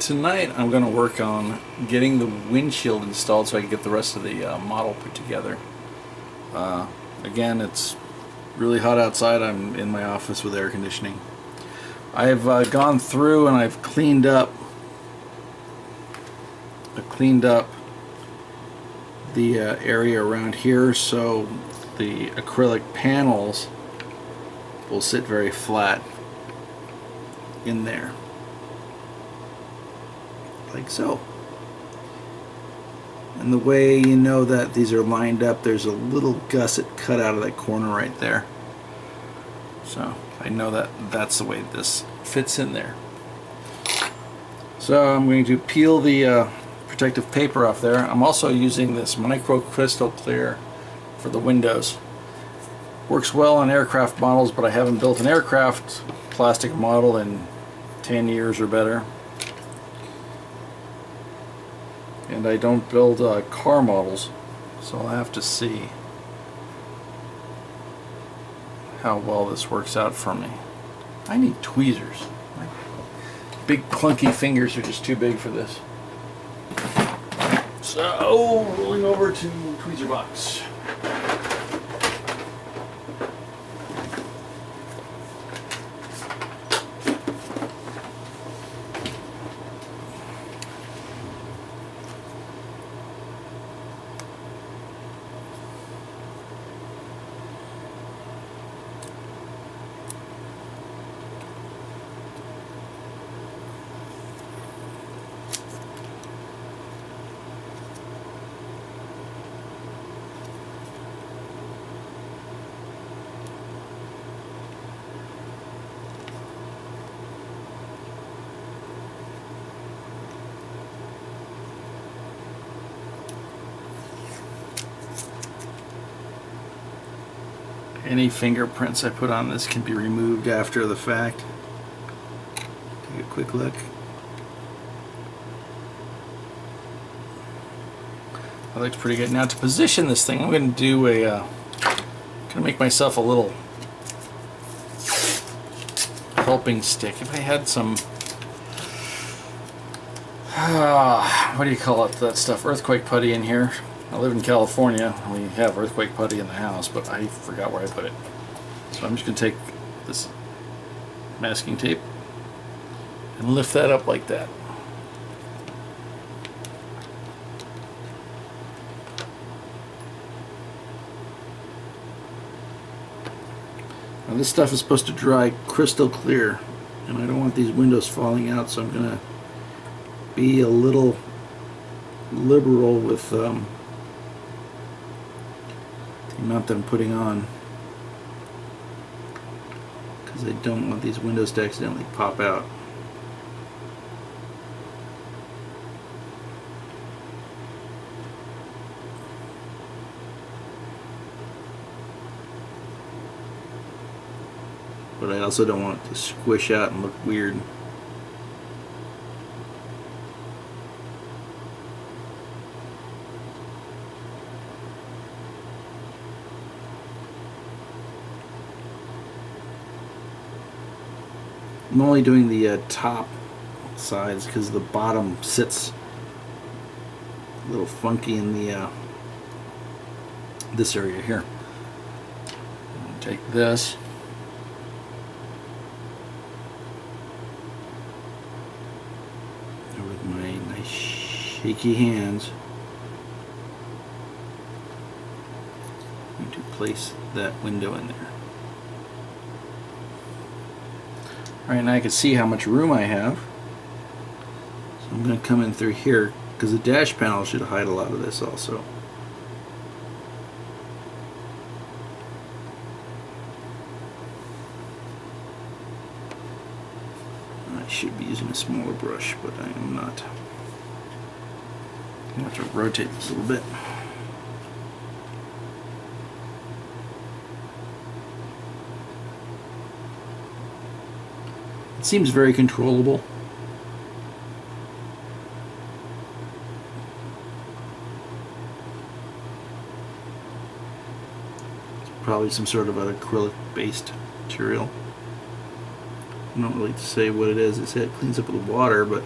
Tonight I'm going to work on getting the windshield installed so I can get the rest of the model put together. Again, it's really hot outside. I'm in my office with air conditioning. I've gone through and I've cleaned up the area around here so the acrylic panels will sit very flat in there, like so. And the way you know that these are lined up, there's a little gusset cut out of that corner right there. So I know that that's the way this fits in there. So I'm going to peel the protective paper off there. I'm also using this micro crystal clear for the windows. Works well on aircraft models, but I haven't built an aircraft plastic model in 10 years or better. And I don't build car models, so I'll have to see how well this works out for me. I need tweezers. My big clunky fingers are just too big for this. So, rolling over to tweezer box. Any fingerprints I put on this can be removed after the fact. Take a quick look. That looks pretty good. Now to position this thing, I'm going to do a, going to make myself a little helping stick. If I had some, what do you call it? That stuff, earthquake putty in here. I live in California. We have earthquake putty in the house, but I forgot where I put it. So I'm just going to take this masking tape and lift that up like that. Now this stuff is supposed to dry crystal clear, and I don't want these windows falling out, so I'm going to be a little liberal with the amount that I'm putting on, because I don't want these windows to accidentally pop out. But I also don't want it to squish out and look weird. I'm only doing the top sides because the bottom sits a little funky in the this area here. I'll take this and with my nice shaky hands, I'm going to place that window in there. Alright, now I can see how much room I have. So I'm going to come in through here, because the dash panel should hide a lot of this also. I should be using a smaller brush, but I am not. I'm going to have to rotate this a little bit. It seems very controllable. It's probably some sort of an acrylic based material. I don't really say what it is. It said it cleans up with water, but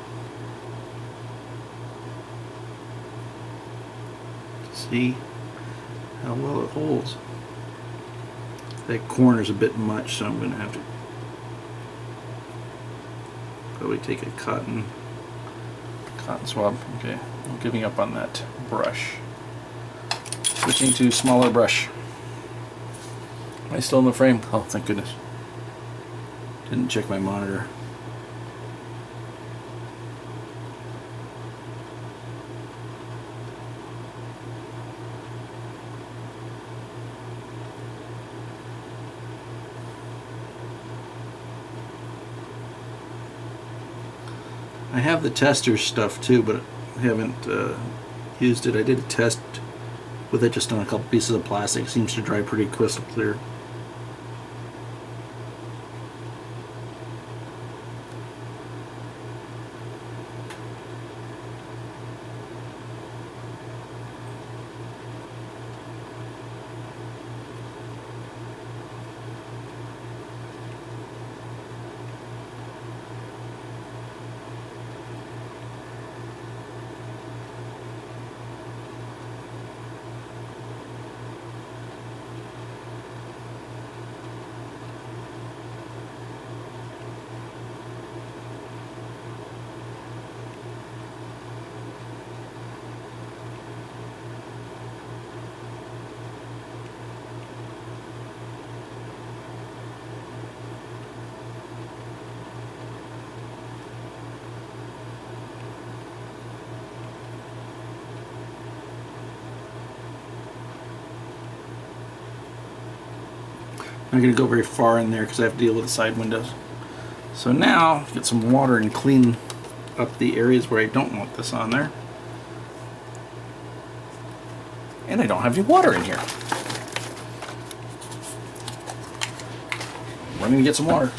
See how well it holds. That corner's a bit much, so I'm going to have to probably take a cotton swab. Okay, I'm giving up on that brush. Switching to smaller brush. Am I still in the frame? Oh, thank goodness. Didn't check my monitor. I have the tester stuff too, but I haven't used it. I did a test with it just on a couple pieces of plastic. It seems to dry pretty crystal clear. I'm not going to go very far in there because I have to deal with the side windows. So now, get some water and clean up the areas where I don't want this on there. And I don't have any water in here. Running to get some water.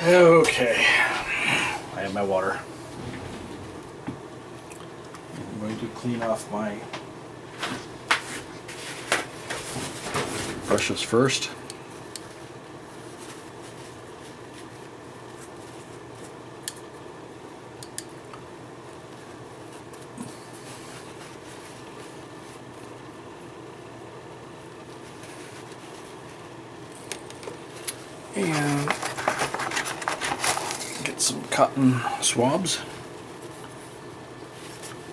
Okay, I have my water. I'm going to clean off my brushes first. And get some cotton swabs.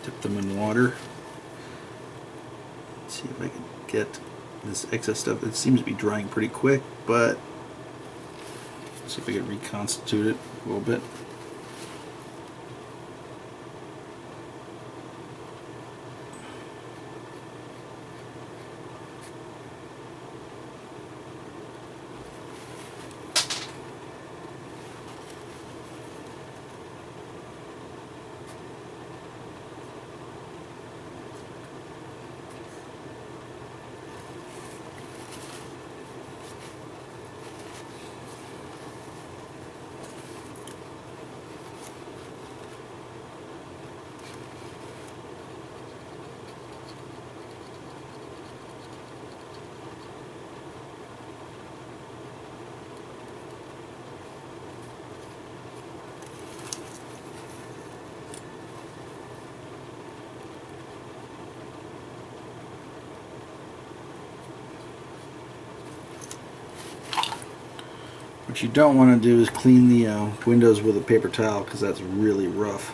Dip them in water. Let's see if I can get this excess stuff. It seems to be drying pretty quick, but let's see if I can reconstitute it a little bit. What you don't want to do is clean the windows with a paper towel, because that's really rough.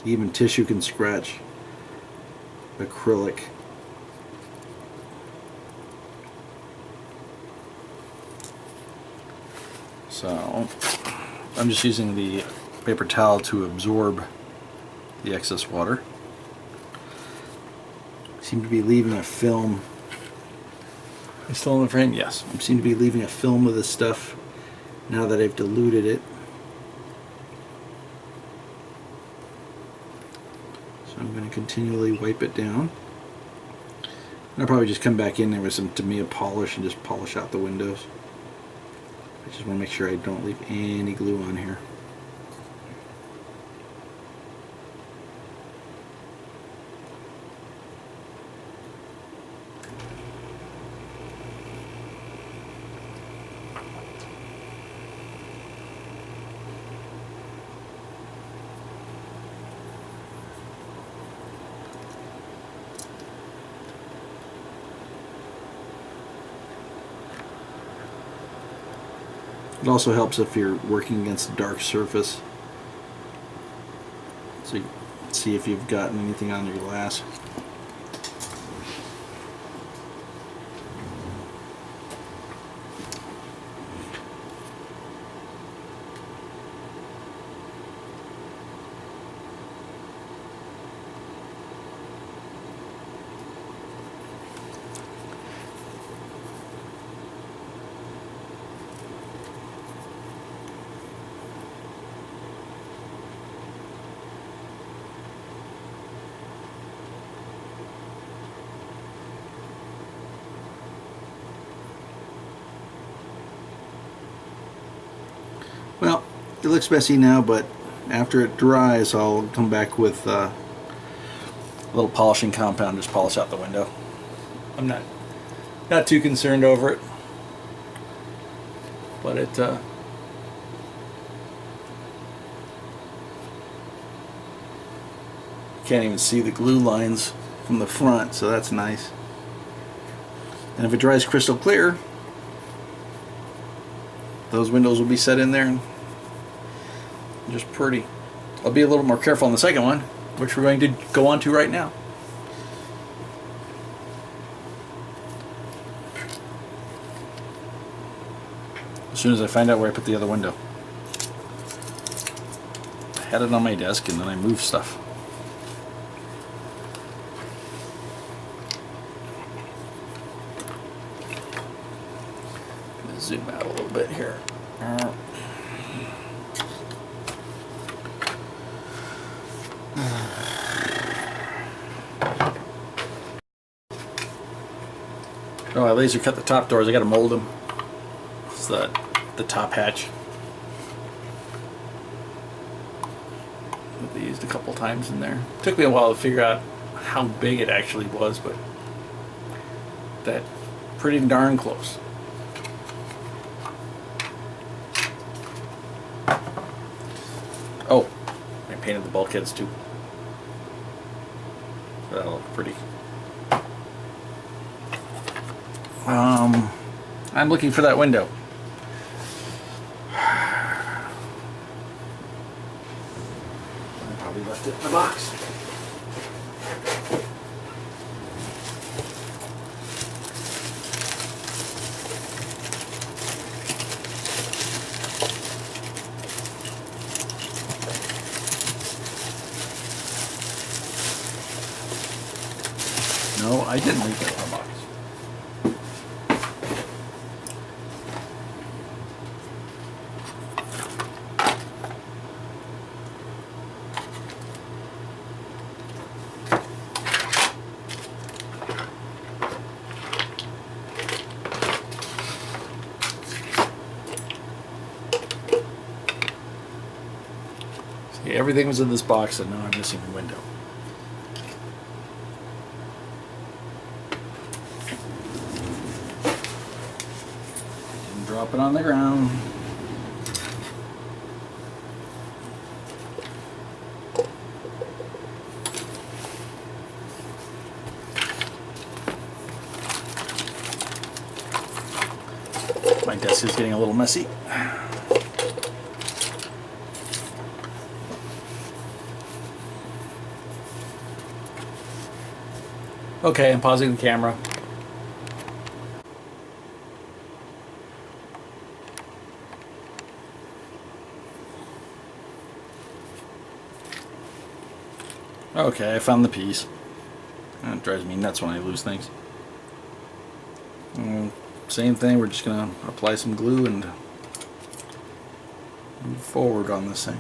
Even tissue can scratch acrylic. So I'm just using the paper towel to absorb the excess water. Seem to be leaving a film. It's still in the frame? Yes. I seem to be leaving a film of this stuff now that I've diluted it. So I'm going to continually wipe it down. And I'll probably just come back in there with some Tamiya polish and just polish out the windows. I just want to make sure I don't leave any glue on here. It also helps if you're working against a dark surface, so you can see if you've gotten anything on your glass. Well, it looks messy now, but after it dries, I'll come back with a little polishing compound, just polish out the window. I'm not too concerned over it, but it can't even see the glue lines from the front, so that's nice. And if it dries crystal clear, those windows will be set in there and just pretty. I'll be a little more careful on the second one, which we're going to go on to right now. As soon as I find out where I put the other window. I had it on my desk and then I moved stuff. I'm going to zoom out a little bit here. Oh, I laser cut the top doors. I got to mold them. It's the top hatch that they used a couple times in there. It took me a while to figure out how big it actually was, but that pretty darn close. Oh, I painted the bulkheads too. That'll look pretty. I'm looking for that window. I probably left it in the box. No, I didn't leave it in the box. See, everything was in this box and now I'm missing the window. Drop it on the ground. My desk is getting a little messy. Okay, I'm pausing the camera. Okay, I found the piece. That drives me nuts when I lose things. Same thing, we're just going to apply some glue and move forward on this thing.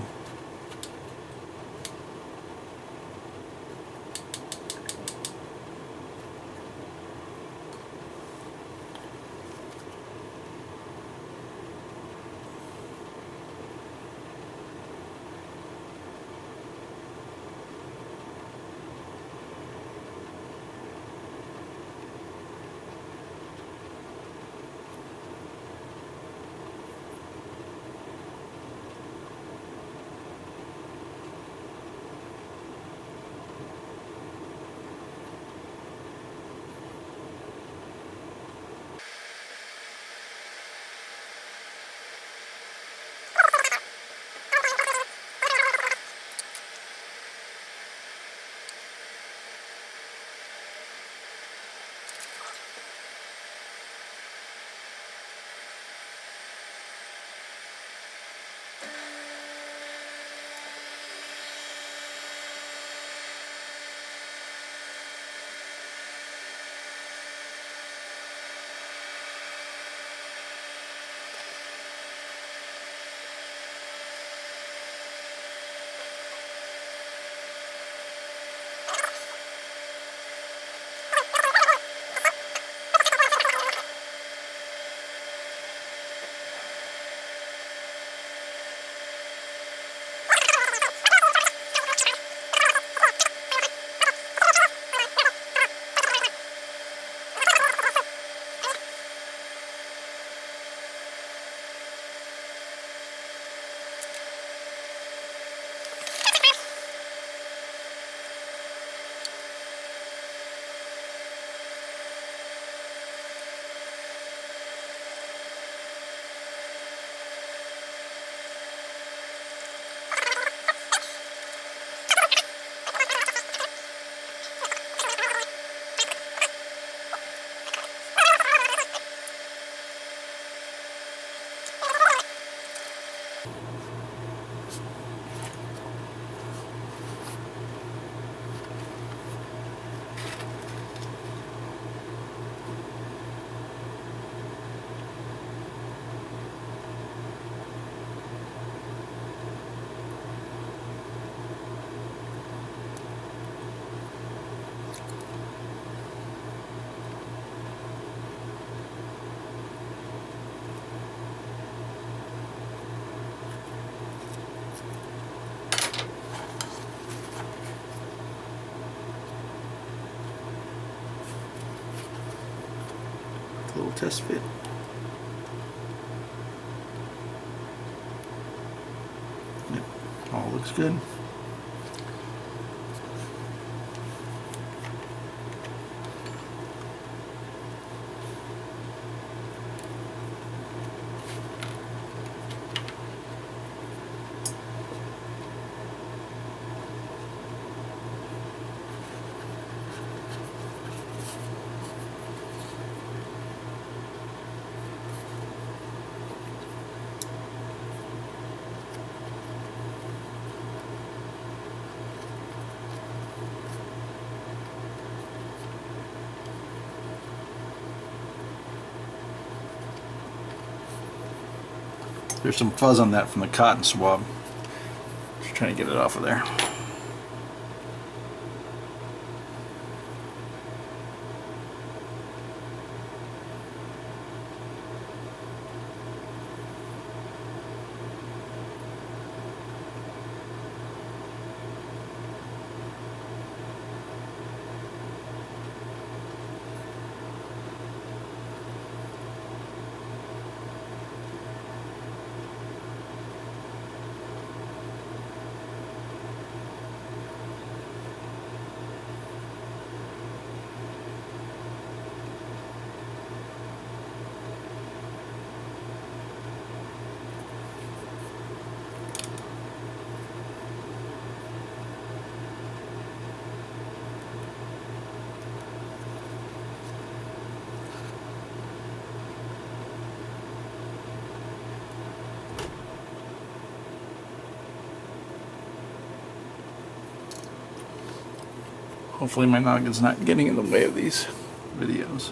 a little test fit. Yep, all looks good. There's some fuzz on that from the cotton swab. Just trying to get it off of there. Hopefully my noggin's not getting in the way of these videos.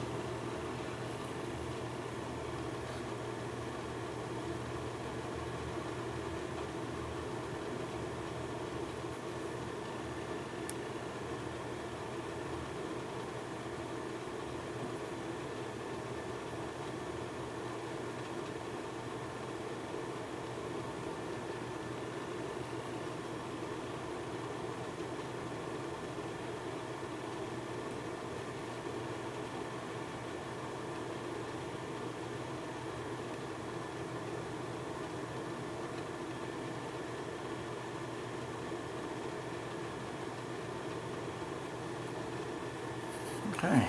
Okay.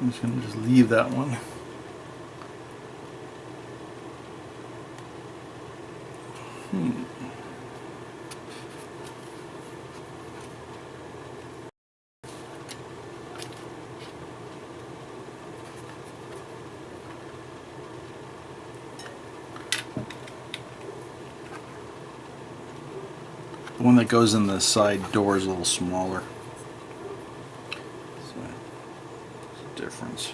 I'm just going to just leave that one. The one that goes in the side door is a little smaller. So, there's a difference.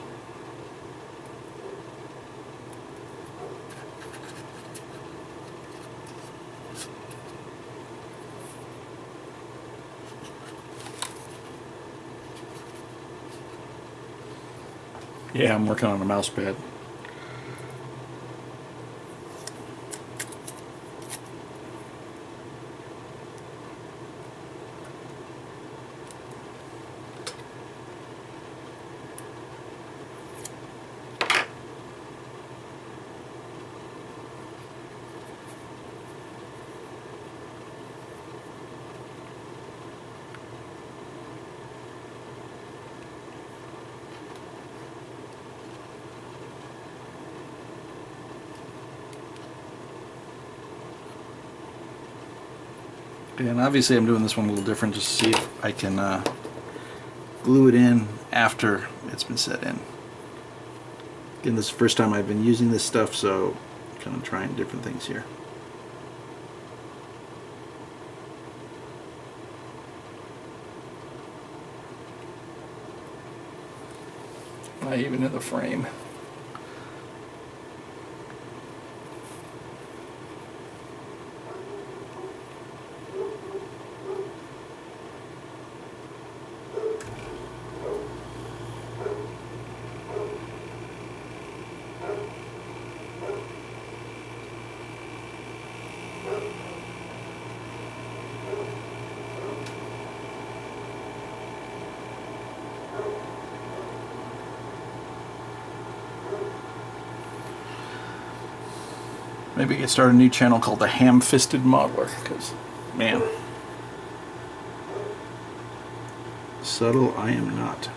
Yeah, I'm working on a mouse pad. And obviously I'm doing this one a little different just to see if I can glue it in after it's been set in. Again, this is the first time I've been using this stuff, so I'm kind of trying different things here. Not even in the frame. Maybe I could start a new channel called the Ham-Fisted Modeler, because, man, subtle I am not.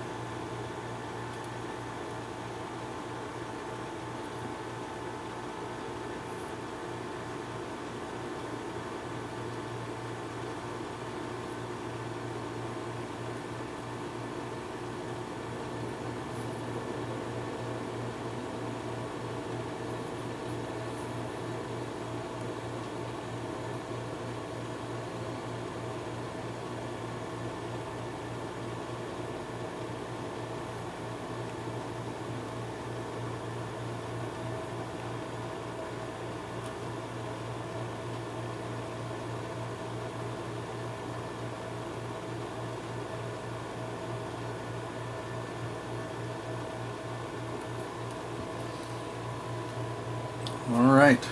Alright.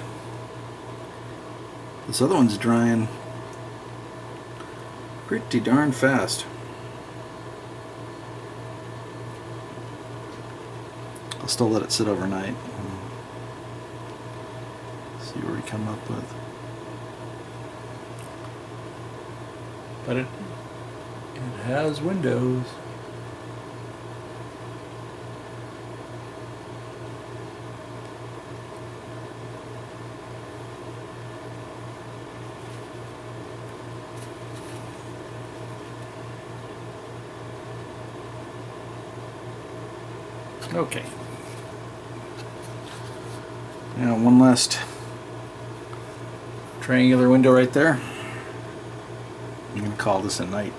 This other one's drying pretty darn fast. I'll still let it sit overnight. See what we come up with. But it has windows. Okay. Now one last triangular window right there. I'm going to call this a night.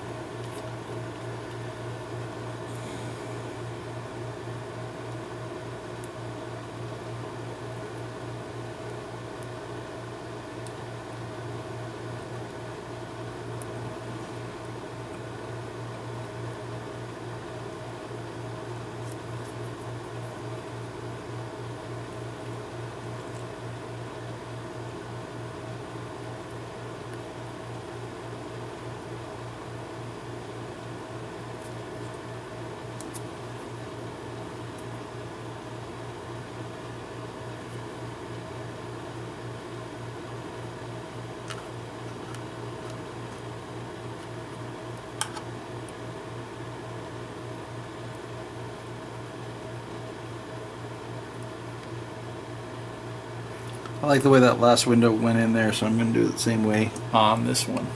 I like the way that last window went in there, so I'm going to do it the same way on this one.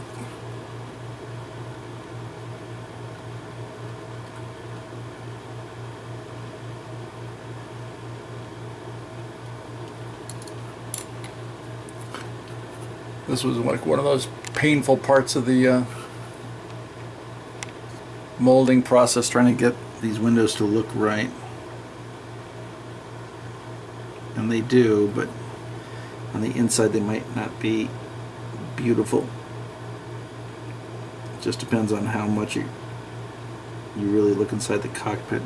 This was like one of those painful parts of the molding process, trying to get these windows to look right. And they do, but on the inside they might not be beautiful. It just depends on how much you really look inside the cockpit.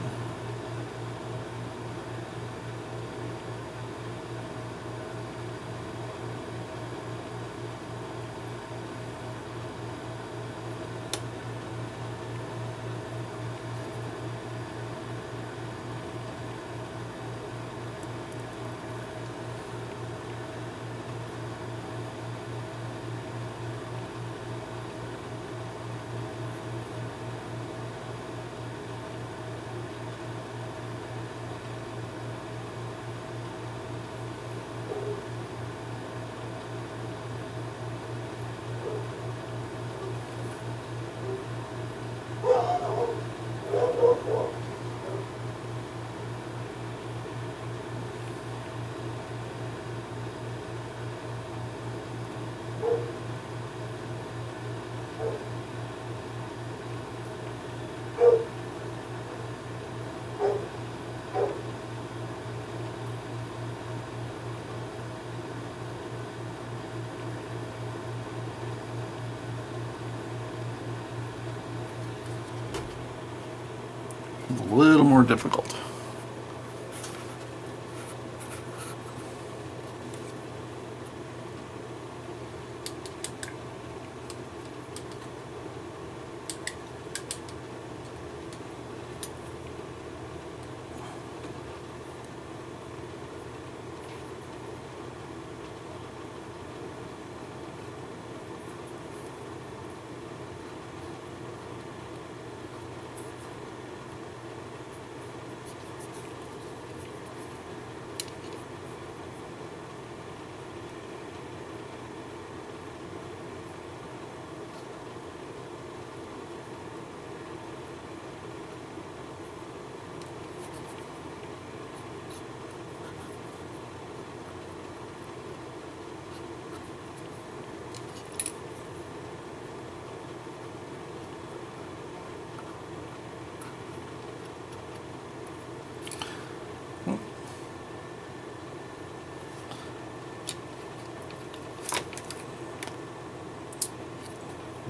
A little more difficult.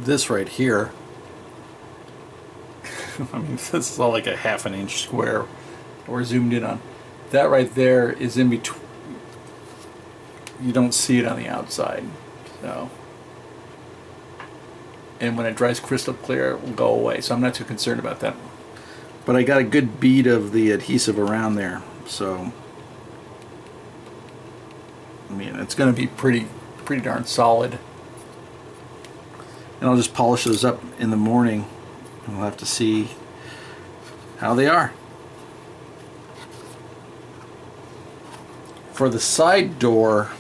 this right here, I mean, this is all like a ½ an inch square we're zoomed in on. That right there is in between. You don't see it on the outside, so. And when it dries crystal clear, it will go away, so I'm not too concerned about that. But I got a good bead of the adhesive around there, so I mean, it's going to be pretty darn solid. And I'll just polish those up in the morning, and we'll have to see how they are. For the side door,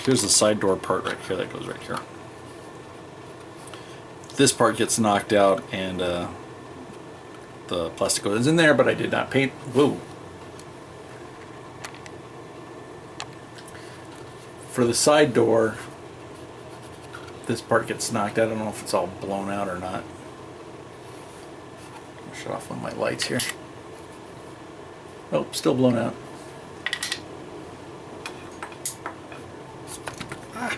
here's the side door part right here that goes right here. This part gets knocked out and the plastic goes in there, but I did not paint. Whoa. For the side door, this part gets knocked out. I don't know if it's all blown out or not. I'll shut off one of my lights here. Oh, still blown out. Ah.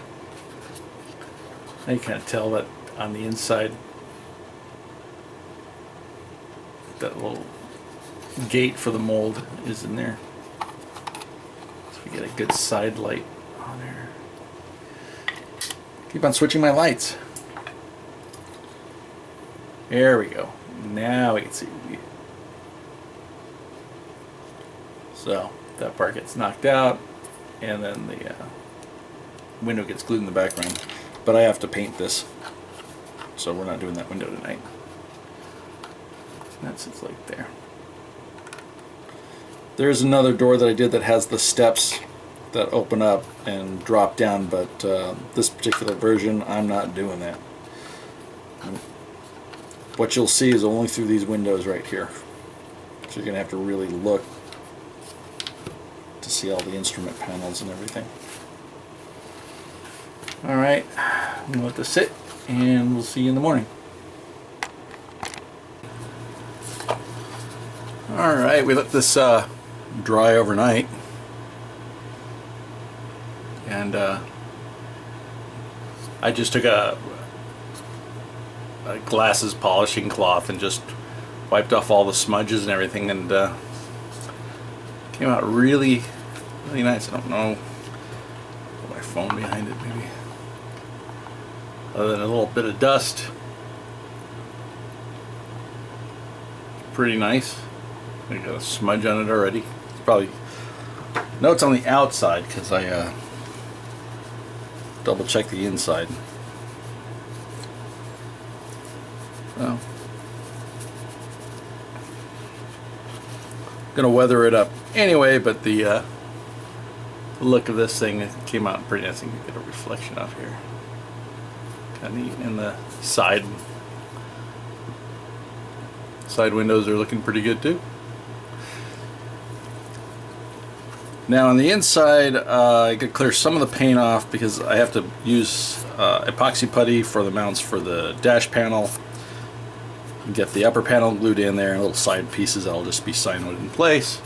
Now you kind of tell that on the inside, that little gate for the mold is in there. So we get a good side light on there. Keep on switching my lights. There we go. Now we can see. So that part gets knocked out, and then the window gets glued in the background. But I have to paint this, so we're not doing that window tonight. That's its like there. There's another door that I did that has the steps that open up and drop down, but this particular version, I'm not doing that. What you'll see is only through these windows right here. So you're going to have to really look to see all the instrument panels and everything. Alright, I'm going to let this sit, and we'll see you in the morning. Alright, we let this dry overnight, and I just took a glasses polishing cloth and just wiped off all the smudges and everything, and came out really nice. I don't know, put my phone behind it maybe. Other than a little bit of dust, pretty nice. I got a smudge on it already. It's probably, no, it's on the outside because I double checked the inside. Well, gonna weather it up anyway, but the look of this thing, it came out pretty nice. You can get a reflection out here. Kind of neat, and the side windows are looking pretty good too. Now on the inside, I could clear some of the paint off because I have to use epoxy putty for the mounts for the dash panel. Get the upper panel glued in there, and little side pieces that'll just be signed in place.